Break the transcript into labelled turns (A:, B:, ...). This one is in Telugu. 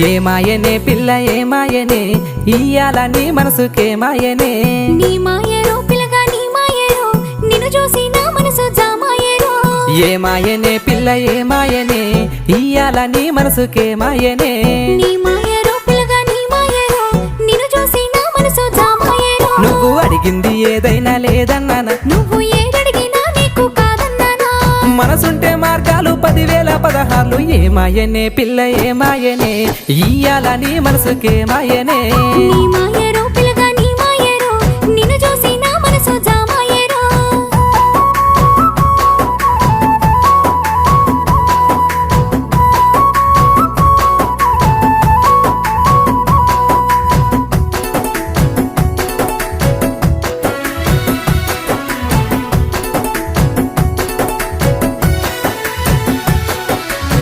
A: ఏమాయనే పిల్ల ఏమాయనే ఇయ్యాల నీ మనసుకేమాయనే
B: నీ మాయరో పిల్లగా నీ మాయరో నిన్ను చూసి నా మనసు జామాయరో
A: ఏమాయనే పిల్ల ఏమాయనే ఇయ్యాల నీ మనసుకేమాయనే
B: నీ మాయరో పిల్లగా నీ మాయరో నిన్ను చూసి నా మనసు జామాయరో
A: నువ్వు అడిగింది ఏదైనా లేదన్నానా
B: నువ్వు ఏడడిగినా నీకు కాదన్నానా
A: మనసుంటే మార్గాలు 10,000 16 ఏమాయనే పిల్ల ఏమాయనే ఇయ్యాల నీ మనసుకేమాయనే
B: నీ మాయ